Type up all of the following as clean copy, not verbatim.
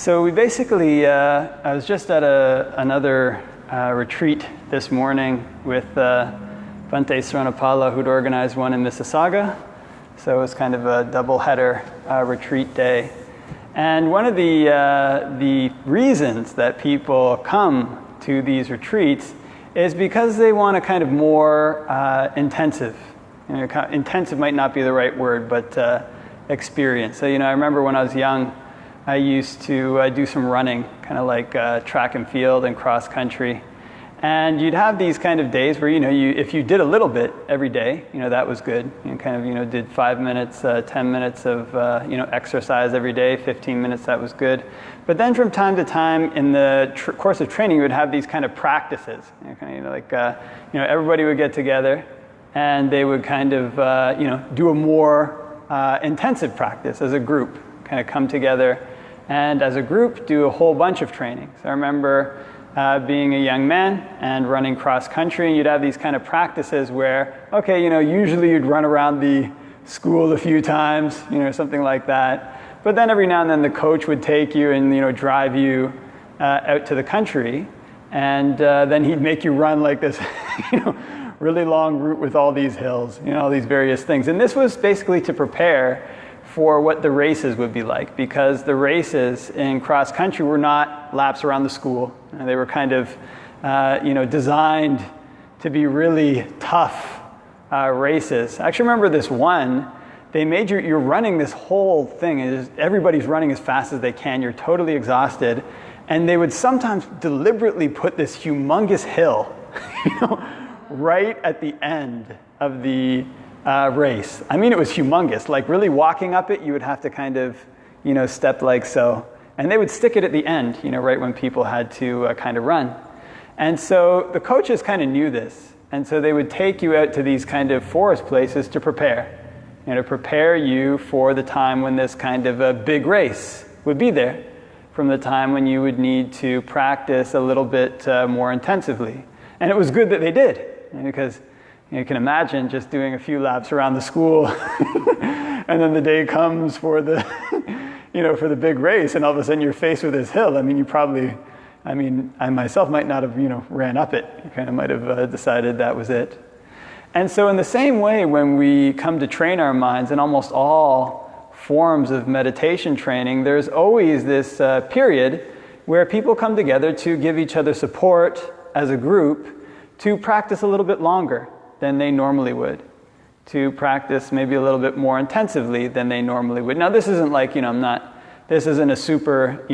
So we basically, I was just at another retreat this morning with Bhante Sranapala, who'd organized one in Mississauga. So it was kind of a double-header retreat day. And one of the reasons that people come to these retreats is because they want a kind of more intensive, intensive might not be the right word, but experience. So, I remember when I was young, I used to do some running, kind of like track and field and cross country. And you'd have these kind of days where, if you did a little bit every day, that was good. You kind of, did 5 minutes, 10 minutes of, exercise every day, 15 minutes, that was good. But then from time to time in the course of training, you would have these kind of practices. Everybody would get together and they would kind of, do a more intensive practice as a group, kind of come together and as a group do a whole bunch of trainings. I remember being a young man and running cross country, and you'd have these kind of practices where, usually you'd run around the school a few times, something like that. But then every now and then the coach would take you and, drive you out to the country, and then he'd make you run like this, really long route with all these hills, all these various things. And this was basically to prepare for what the races would be like, because the races in cross country were not laps around the school. They were kind of, designed to be really tough races. I actually remember this one. They made you're running this whole thing, and everybody's running as fast as they can. You're totally exhausted, and they would sometimes deliberately put this humongous hill, right at the end of the race. I mean, it was humongous. Like really walking up it, you would have to kind of, step like so. And they would stick it at the end, right when people had to kind of run. And so the coaches kind of knew this. And so they would take you out to these kind of forest places to prepare. To prepare you for the time when this kind of a big race would be there. From the time when you would need to practice a little bit more intensively. And it was good that they did. Because you can imagine just doing a few laps around the school and then the day comes for the, for the big race, and all of a sudden you're faced with this hill. I mean, I myself might not have, ran up it. You kind of might have decided that was it. And so in the same way, when we come to train our minds in almost all forms of meditation training, there's always this period where people come together to give each other support as a group to practice a little bit longer than they normally would, to practice maybe a little bit more intensively than they normally would. Now, this isn't like, this isn't a super,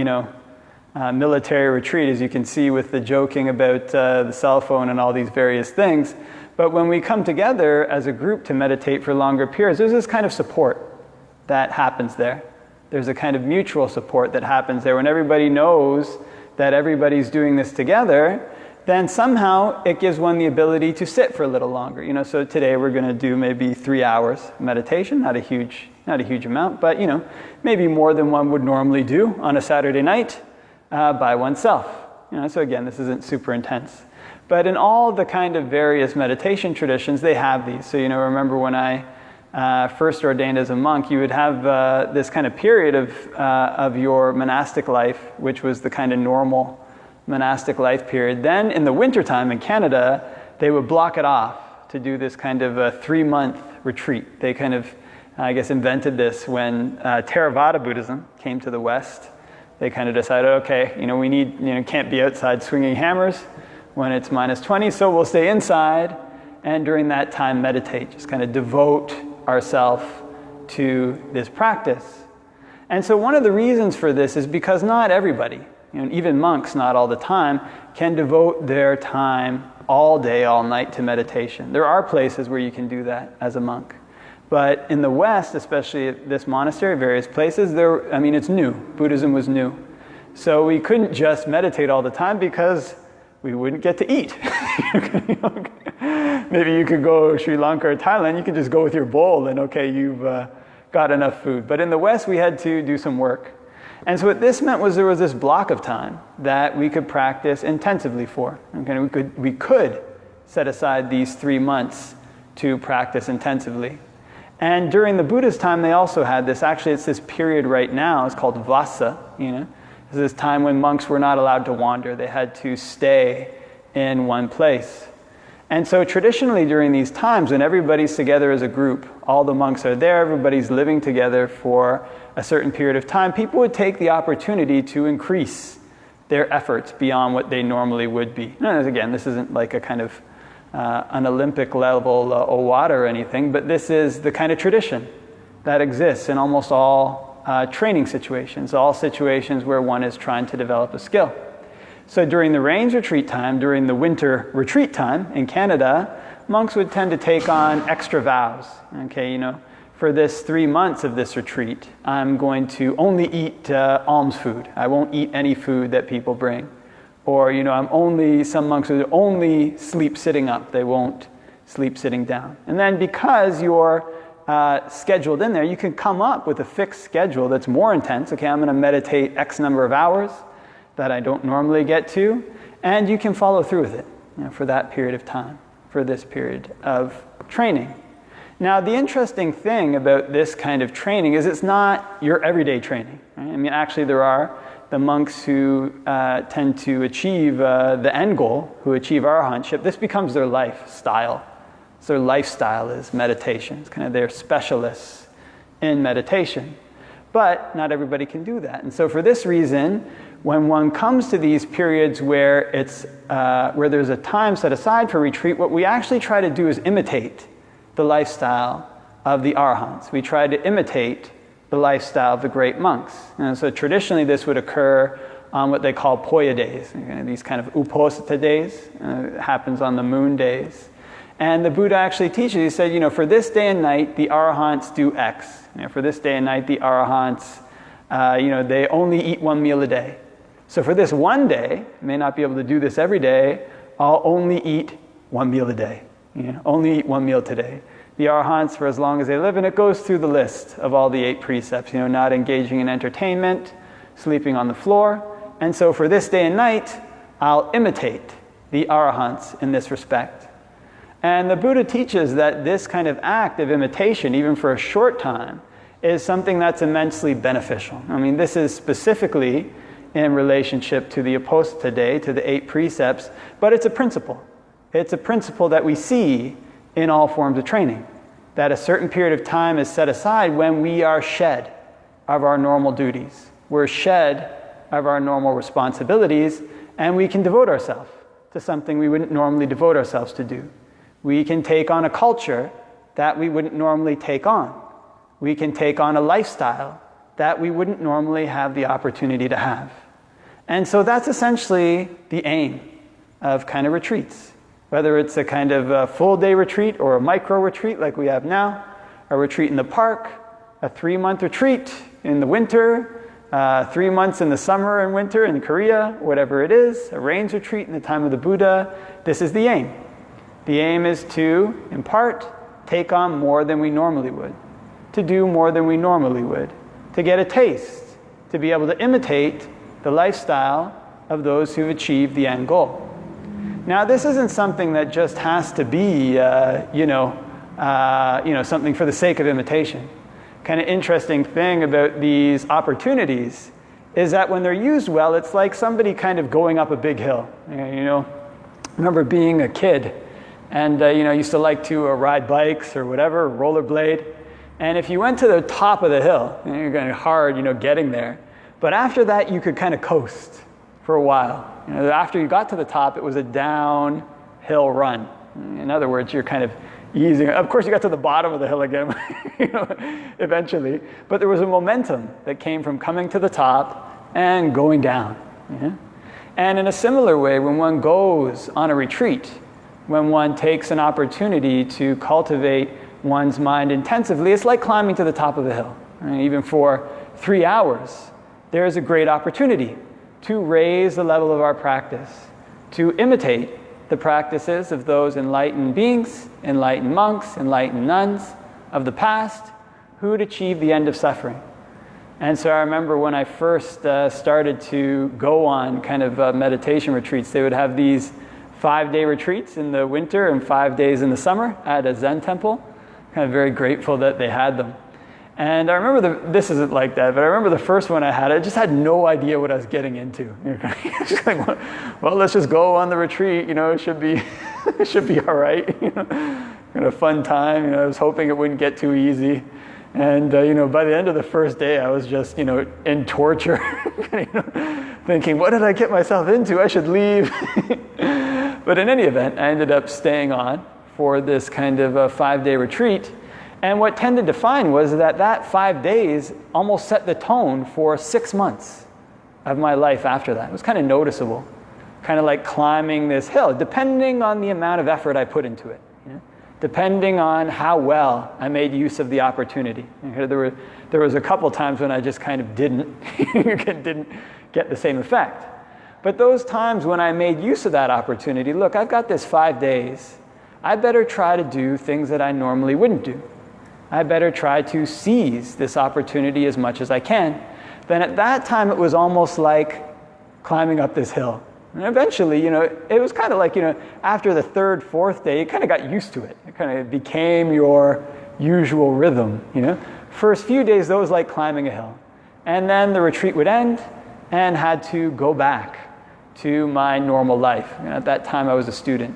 military retreat, as you can see with the joking about the cell phone and all these various things. But when we come together as a group to meditate for longer periods, there's this kind of support that happens there. There's a kind of mutual support that happens there. When everybody knows that everybody's doing this together, then somehow it gives one the ability to sit for a little longer. So today we're going to do maybe 3 hours meditation, not a huge amount, but maybe more than one would normally do on a Saturday night by oneself. So again, this isn't super intense. But in all the kind of various meditation traditions, they have these. So remember when I first ordained as a monk, you would have this kind of period of your monastic life, which was the kind of normal monastic life period. Then in the wintertime in Canada, they would block it off to do this kind of a 3-month retreat. They kind of, invented this when Theravada Buddhism came to the West. They kind of decided, okay, we need, can't be outside swinging hammers when it's minus 20, so we'll stay inside and during that time meditate, just kind of devote ourselves to this practice. And so one of the reasons for this is because not everybody, even monks, not all the time, can devote their time all day, all night to meditation. There are places where you can do that as a monk. But in the West, especially at this monastery, various places, it's new. Buddhism was new. So we couldn't just meditate all the time because we wouldn't get to eat. Maybe you could go Sri Lanka or Thailand, you could just go with your bowl and you've got enough food. But in the West, we had to do some work. And so what this meant was there was this block of time that we could practice intensively for. We could set aside these 3 months to practice intensively. And during the Buddha's time, they also had this. Actually, it's this period right now. It's called Vassa. This is a time when monks were not allowed to wander. They had to stay in one place. And so traditionally during these times, when everybody's together as a group, all the monks are there, everybody's living together for a certain period of time, people would take the opportunity to increase their efforts beyond what they normally would be. Now, again, this isn't like a kind of an Olympic level Owada or anything, but this is the kind of tradition that exists in almost all training situations, all situations where one is trying to develop a skill. So during the rains retreat time, during the winter retreat time in Canada, monks would tend to take on extra vows. Okay, for this 3 months of this retreat, I'm going to only eat alms food. I won't eat any food that people bring. Or, some monks would only sleep sitting up. They won't sleep sitting down. And then because you're scheduled in there, you can come up with a fixed schedule that's more intense. Okay, I'm going to meditate X number of hours that I don't normally get to, and you can follow through with it for that period of time, for this period of training. Now, the interesting thing about this kind of training is it's not your everyday training. Right? I mean, actually, there are the monks who tend to achieve the end goal, who achieve arahantship. This becomes their lifestyle. So their lifestyle is meditation. It's kind of their specialists in meditation. But not everybody can do that. And so for this reason, when one comes to these periods where where there's a time set aside for retreat, what we actually try to do is imitate the lifestyle of the arahants. We try to imitate the lifestyle of the great monks. And so traditionally this would occur on what they call poya days, these kind of uposatha days. It happens on the moon days. And the Buddha actually teaches, he said, for this day and night, the arahants do X. For this day and night, the arahants, they only eat 1 meal a day. So for this one day, I may not be able to do this every day, I'll only eat 1 meal a day. Only eat 1 meal today. The arahants for as long as they live, and it goes through the list of all the 8 precepts, not engaging in entertainment, sleeping on the floor. And so for this day and night, I'll imitate the arahants in this respect. And the Buddha teaches that this kind of act of imitation, even for a short time, is something that's immensely beneficial. I mean, this is specifically in relationship to the uposatha day, to the 8 precepts, but it's a principle. It's a principle that we see in all forms of training, that a certain period of time is set aside when we are shed of our normal duties. We're shed of our normal responsibilities, and we can devote ourselves to something we wouldn't normally devote ourselves to do. We can take on a culture that we wouldn't normally take on. We can take on a lifestyle that we wouldn't normally have the opportunity to have. And so that's essentially the aim of kind of retreats. Whether it's a kind of a full-day retreat or a micro-retreat like we have now, a retreat in the park, a 3-month retreat in the winter, 3 months in the summer and winter in Korea, whatever it is, a rains retreat in the time of the Buddha, this is the aim. The aim is to, in part, take on more than we normally would, to do more than we normally would, to get a taste, to be able to imitate the lifestyle of those who've achieved the end goal. Now, this isn't something that just has to be, something for the sake of imitation. Kind of interesting thing about these opportunities is that when they're used well, it's like somebody kind of going up a big hill. Remember being a kid, and used to like to ride bikes or whatever, rollerblade. And if you went to the top of the hill, you're going hard, getting there. But after that, you could kind of coast for a while. After you got to the top, it was a downhill run. In other words, you're kind of easing. Of course, you got to the bottom of the hill again, eventually. But there was a momentum that came from coming to the top and going down. And in a similar way, when one goes on a retreat, when one takes an opportunity to cultivate one's mind intensively, it's like climbing to the top of a hill. Even for 3 hours, there is a great opportunity to raise the level of our practice, to imitate the practices of those enlightened beings, enlightened monks, enlightened nuns of the past who had achieved the end of suffering. And so I remember when I first started to go on kind of meditation retreats, they would have these 5-day retreats in the winter and 5 days in the summer at a Zen temple. Kind of very grateful that they had them. And I remember this isn't like that, but I remember the first one I had, I just had no idea what I was getting into. Just like, well, let's just go on the retreat, it should be, it should be all right, a fun time, I was hoping it wouldn't get too easy. And, by the end of the first day, I was just, in torture, thinking, what did I get myself into? I should leave. But in any event, I ended up staying on for this kind of a 5-day retreat. And what tended to find was that 5 days almost set the tone for 6 months of my life after that. It was kind of noticeable, kind of like climbing this hill, depending on the amount of effort I put into it, depending on how well I made use of the opportunity. There was a couple times when I just kind of didn't get the same effect. But those times when I made use of that opportunity, look, I've got this 5 days. I better try to do things that I normally wouldn't do. I better try to seize this opportunity as much as I can. Then at that time, it was almost like climbing up this hill. And eventually, it was kind of like, after the 3rd, 4th day, you kind of got used to it. It kind of became your usual rhythm, First few days, though, was like climbing a hill. And then the retreat would end and had to go back to my normal life. At that time, I was a student.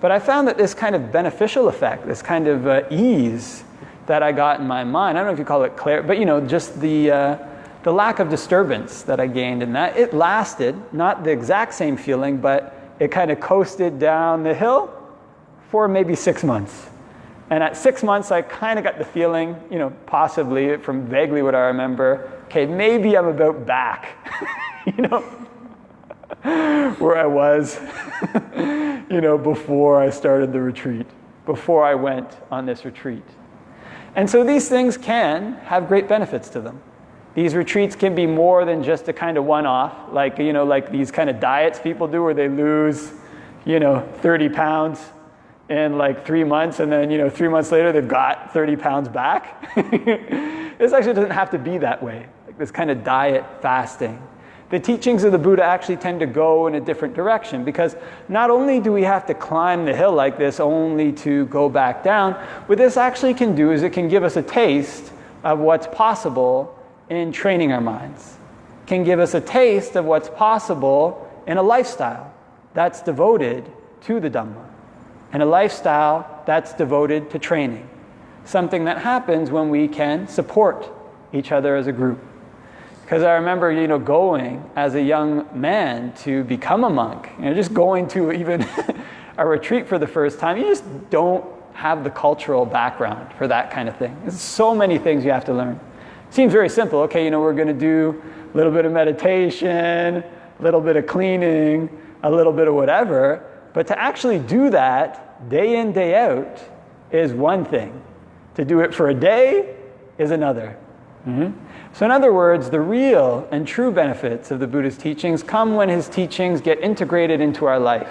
But I found that this kind of beneficial effect, this kind of ease that I got in my mind, I don't know if you call it clarity, but just the lack of disturbance that I gained in that, it lasted, not the exact same feeling, but it kind of coasted down the hill for maybe 6 months. And at 6 months, I kind of got the feeling, possibly from vaguely what I remember, okay, maybe I'm about back, where I was, before I started the retreat, before I went on this retreat. And so these things can have great benefits to them. These retreats can be more than just a kind of one-off, like these kind of diets people do where they lose, 30 pounds in like 3 months, and then 3 months later they've got 30 pounds back. This actually doesn't have to be that way, like this kind of diet fasting. The teachings of the Buddha actually tend to go in a different direction, because not only do we have to climb the hill like this only to go back down, what this actually can do is it can give us a taste of what's possible in training our minds. It can give us a taste of what's possible in a lifestyle that's devoted to the Dhamma, and a lifestyle that's devoted to training. Something that happens when we can support each other as a group. Because I remember, going as a young man to become a monk, just going to even a retreat for the first time, you just don't have the cultural background for that kind of thing. There's so many things you have to learn. It seems very simple. Okay, we're going to do a little bit of meditation, a little bit of cleaning, a little bit of whatever. But to actually do that day in, day out is one thing. To do it for a day is another. So in other words, the real and true benefits of the Buddha's teachings come when his teachings get integrated into our life,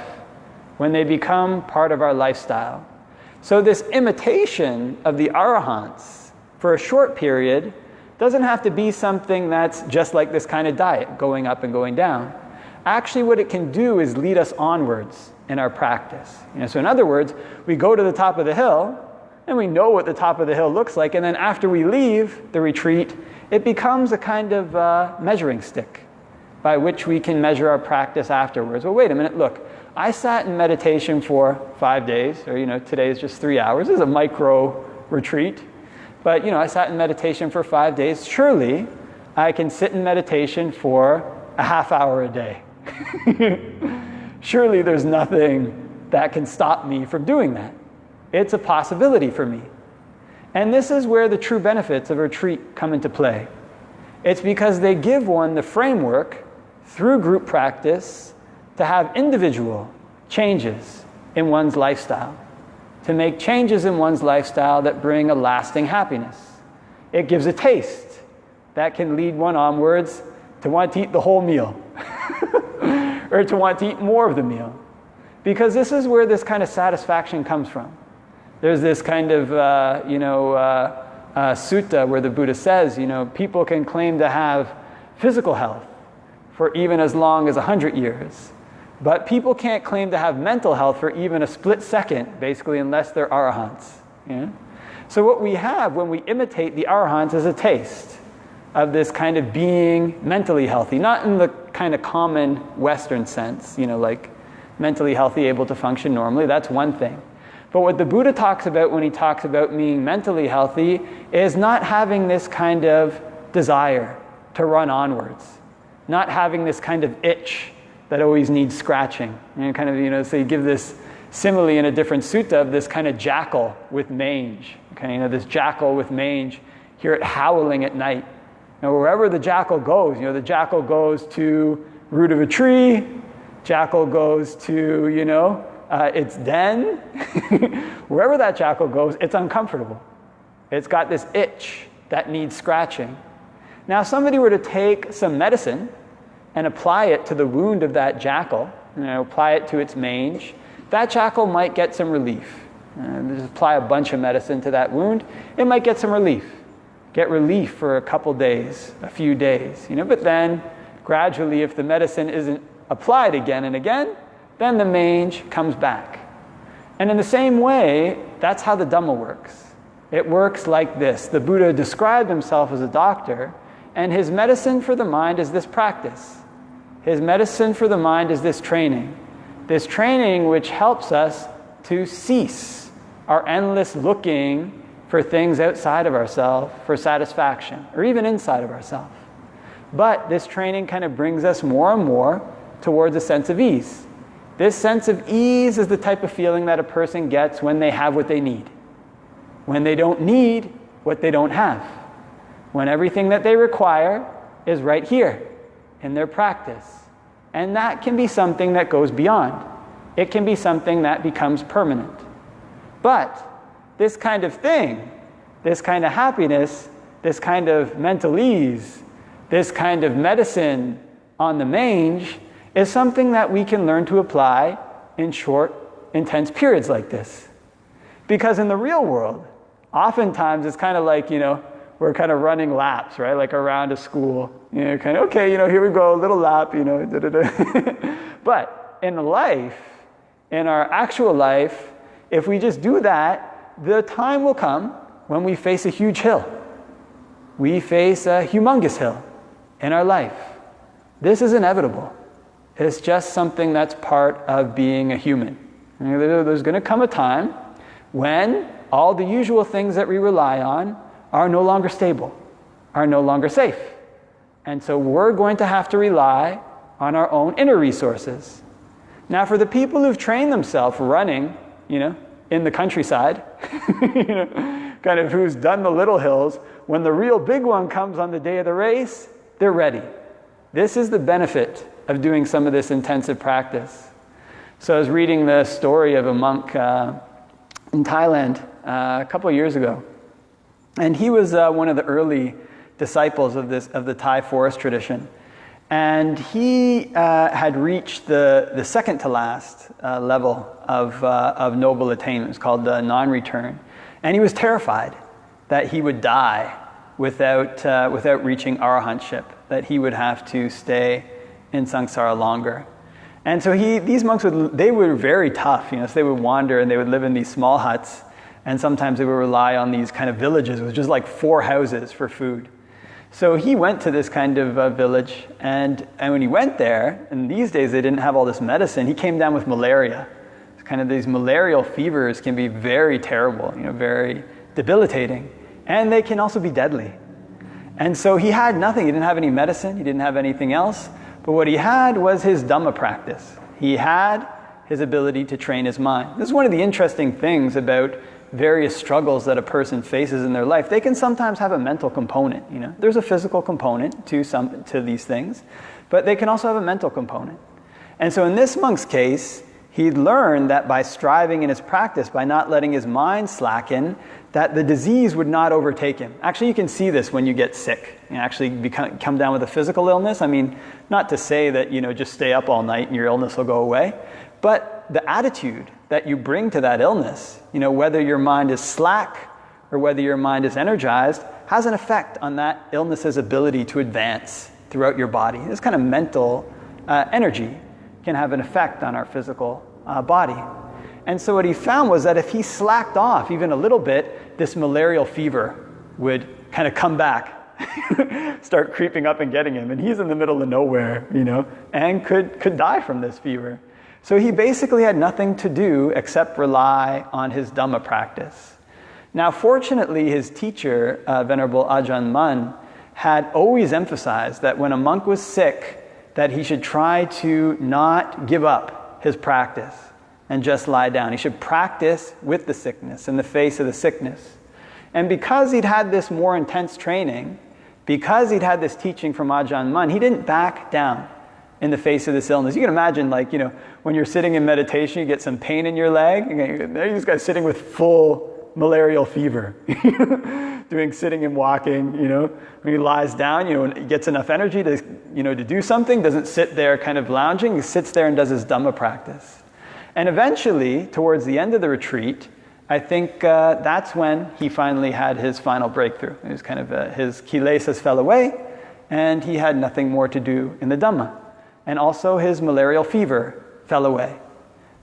when they become part of our lifestyle. So this imitation of the Arahants for a short period doesn't have to be something that's just like this kind of diet, going up and going down. Actually, what it can do is lead us onwards in our practice. So in other words, we go to the top of the hill, and we know what the top of the hill looks like, and then after we leave the retreat, it becomes a kind of measuring stick by which we can measure our practice afterwards. Well, wait a minute, look, I sat in meditation for 5 days, or today is just 3 hours. This is a micro retreat. But I sat in meditation for 5 days. Surely I can sit in meditation for a half hour a day. Surely there's nothing that can stop me from doing that. It's a possibility for me. And this is where the true benefits of a retreat come into play. It's because they give one the framework through group practice to have individual changes in one's lifestyle, to make changes in one's lifestyle that bring a lasting happiness. It gives a taste that can lead one onwards to want to eat the whole meal or to want to eat more of the meal. Because this is where this kind of satisfaction comes from. There's this kind of, sutta where the Buddha says, people can claim to have physical health for even as long as 100 years. But people can't claim to have mental health for even a split second, basically, unless they're arahants. So what we have when we imitate the arahants is a taste of this kind of being mentally healthy, not in the kind of common Western sense, like mentally healthy, able to function normally. That's one thing. But what the Buddha talks about when he talks about being mentally healthy is not having this kind of desire to run onwards, not having this kind of itch that always needs scratching. So you give this simile in a different sutta of this kind of jackal with mange. This jackal with mange, hear it howling at night. Now, wherever the jackal goes, the jackal goes to root of a tree, jackal goes to, its den. Wherever that jackal goes, it's uncomfortable. It's got this itch that needs scratching. Now, if somebody were to take some medicine and apply it to the wound of that jackal, apply it to its mange, that jackal might get some relief. Just apply a bunch of medicine to that wound, it might get some relief. Get relief for a couple days, a few days, but then gradually, if the medicine isn't applied again and again, then the mange comes back. And in the same way, that's how the Dhamma works. It works like this. The Buddha described himself as a doctor, and his medicine for the mind is this practice. His medicine for the mind is this training which helps us to cease our endless looking for things outside of ourselves for satisfaction, or even inside of ourselves. But this training kind of brings us more and more towards a sense of ease. This sense of ease is the type of feeling that a person gets when they have what they need. When they don't need what they don't have. When everything that they require is right here in their practice. And that can be something that goes beyond. It can be something that becomes permanent. But this kind of thing, this kind of happiness, this kind of mental ease, this kind of medicine on the mange is something that we can learn to apply in short, intense periods like this. Because in the real world, oftentimes it's kind of like, we're kind of running laps, right? Like around a school. Here we go, a little lap, But in life, in our actual life, if we just do that, the time will come when we face a huge hill. We face a humongous hill in our life. This is inevitable. It's just something that's part of being a human. There's going to come a time when all the usual things that we rely on are no longer stable, are no longer safe. And so we're going to have to rely on our own inner resources. Now, for the people who've trained themselves running, in the countryside, kind of who's done the little hills, when the real big one comes on the day of the race, they're ready. This is the benefit of doing some of this intensive practice. So I was reading the story of a monk in Thailand a couple of years ago. And he was one of the early disciples of the Thai forest tradition. And he had reached the second to last level of noble attainment. It's called the NonReturn. And he was terrified that he would die without reaching arahantship, that he would have to stay in samsara longer. And so these monks they were very tough, so they would wander and they would live in these small huts, and sometimes they would rely on these kind of villages with just like 4 houses for food. So he went to this kind of village, and when he went there, and these days they didn't have all this medicine, he came down with malaria. It's kind of these malarial fevers can be very terrible, very debilitating, and they can also be deadly. And so he had nothing. He didn't have any medicine. He didn't have anything else. But what he had was his Dhamma practice. He had his ability to train his mind. This is one of the interesting things about various struggles that a person faces in their life. They can sometimes have a mental component. There's a physical component to these things, but they can also have a mental component. And so in this monk's case, he learned that by striving in his practice, by not letting his mind slacken, that the disease would not overtake him. Actually, you can see this when you get sick. You actually come down with a physical illness. I mean, not to say that, just stay up all night and your illness will go away, but the attitude that you bring to that illness, whether your mind is slack or whether your mind is energized, has an effect on that illness's ability to advance throughout your body. This kind of mental energy can have an effect on our physical body. And so what he found was that if he slacked off even a little bit, this malarial fever would kind of come back, start creeping up and getting him. And he's in the middle of nowhere, and could die from this fever. So he basically had nothing to do except rely on his Dhamma practice. Now, fortunately, his teacher, Venerable Ajahn Mun, had always emphasized that when a monk was sick, that he should try to not give up his practice and just lie down. He should practice with the sickness, in the face of the sickness. And because he'd had this more intense training, because he'd had this teaching from Ajahn Mun, he didn't back down in the face of this illness. You can imagine, when you're sitting in meditation, you get some pain in your leg. There this guy's sitting with full malarial fever, doing sitting and walking, when he lies down, and he gets enough energy to, to do something, doesn't sit there kind of lounging, he sits there and does his Dhamma practice. And eventually, towards the end of the retreat, I think that's when he finally had his final breakthrough. It was kind of his kilesas fell away, and he had nothing more to do in the Dhamma. And also his malarial fever fell away.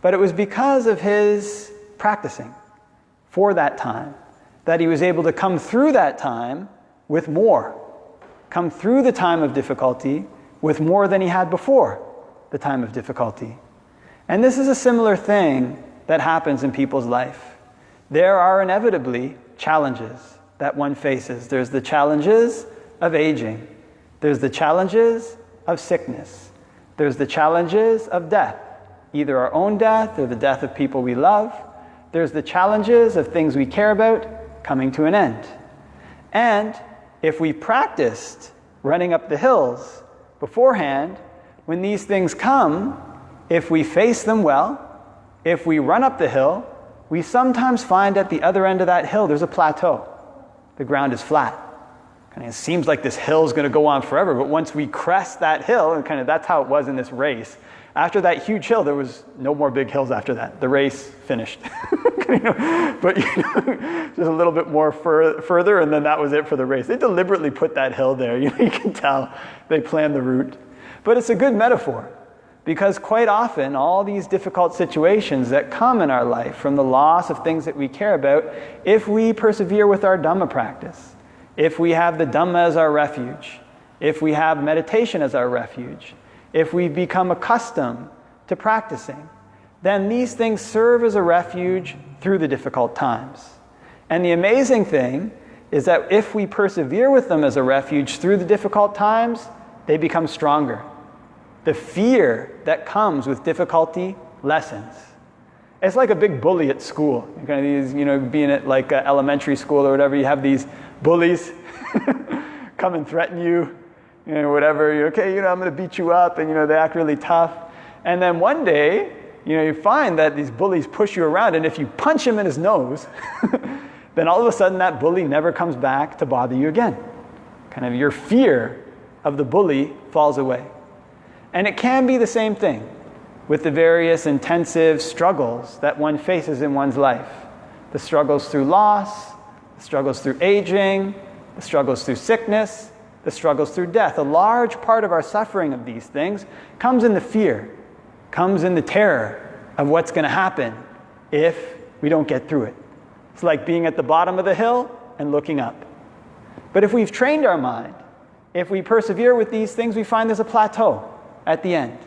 But it was because of his practicing for that time that he was able to come through that time with more. Come through the time of difficulty with more than he had before the time of difficulty. And this is a similar thing that happens in people's life. There are inevitably challenges that one faces. There's the challenges of aging. There's the challenges of sickness. There's the challenges of death, either our own death or the death of people we love. There's the challenges of things we care about coming to an end. And if we practiced running up the hills beforehand, when these things come, if we face them well, if we run up the hill, we sometimes find at the other end of that hill there's a plateau. The ground is flat. It seems like this hill is going to go on forever, but once we crest that hill, and that's how it was in this race. After that huge hill, there was no more big hills after that. The race finished. But just a little bit more further, and then that was it for the race. They deliberately put that hill there. You can tell they planned the route. But it's a good metaphor, because quite often all these difficult situations that come in our life from the loss of things that we care about, if we persevere with our Dhamma practice, if we have the Dhamma as our refuge, if we have meditation as our refuge, if we become accustomed to practicing, then these things serve as a refuge through the difficult times. And the amazing thing is that if we persevere with them as a refuge through the difficult times, they become stronger. The fear that comes with difficulty lessens. It's like a big bully at school. These, being at like elementary school or whatever, you have these bullies come and threaten you, whatever. I'm going to beat you up, and they act really tough. And then one day, you find that these bullies push you around, and if you punch him in his nose, then all of a sudden that bully never comes back to bother you again. Your fear of the bully falls away. And it can be the same thing with the various intensive struggles that one faces in one's life. The struggles through loss, the struggles through aging, the struggles through sickness, the struggles through death. A large part of our suffering of these things comes in the fear, comes in the terror of what's going to happen if we don't get through it. It's like being at the bottom of the hill and looking up. But if we've trained our mind, if we persevere with these things, we find there's a plateau at the end.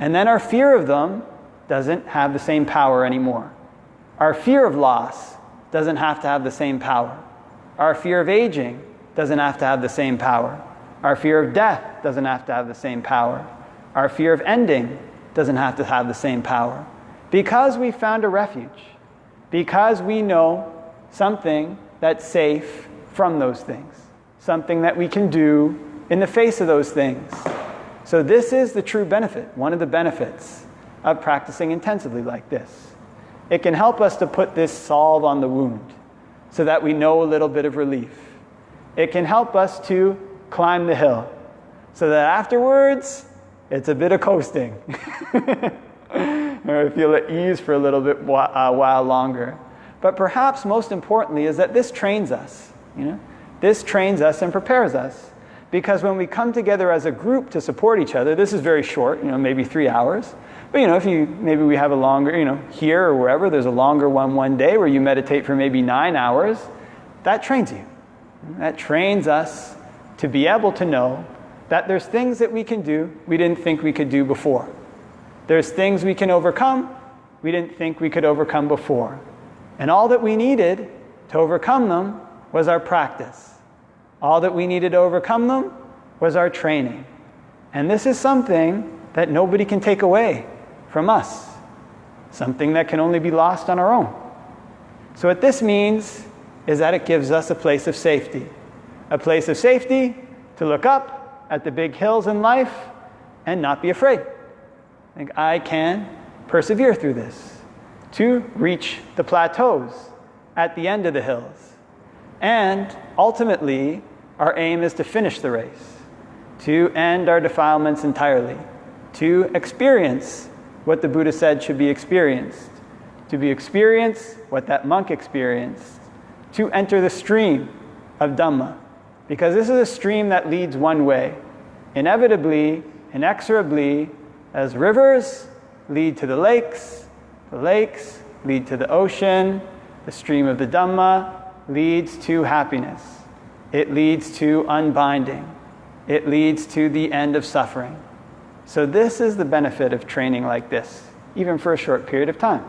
And then our fear of them doesn't have the same power anymore. Our fear of loss doesn't have to have the same power. Our fear of aging doesn't have to have the same power. Our fear of death doesn't have to have the same power. Our fear of ending doesn't have to have the same power. Because we found a refuge. Because we know something that's safe from those things. Something that we can do in the face of those things. So this is the true benefit, one of the benefits of practicing intensively like this. It can help us to put this salve on the wound so that we know a little bit of relief. It can help us to climb the hill so that afterwards it's a bit of coasting. Or feel at ease for a little bit while longer. But perhaps most importantly is that this trains us. This trains us and prepares us. because when we come together as a group to support each other, this is very short, maybe 3 hours. But if maybe we have a longer, here or wherever, there's a longer one day where you meditate for maybe 9 hours, that trains you. That trains us to be able to know that there's things that we can do we didn't think we could do before. There's things we can overcome we didn't think we could overcome before. And all that we needed to overcome them was our practice. All that we needed to overcome them was our training. And this is something that nobody can take away from us. Something that can only be lost on our own. So what this means is that it gives us a place of safety. A place of safety to look up at the big hills in life and not be afraid. I can persevere through this. To reach the plateaus at the end of the hills. And ultimately, our aim is to finish the race. To end our defilements entirely. To experience what the Buddha said should be experienced. To be experienced what that monk experienced. To enter the stream of Dhamma. Because this is a stream that leads one way. Inevitably, inexorably, as rivers lead to the lakes lead to the ocean, the stream of the Dhamma leads to happiness. It leads to unbinding. It leads to the end of suffering. So this is the benefit of training like this, even for a short period of time.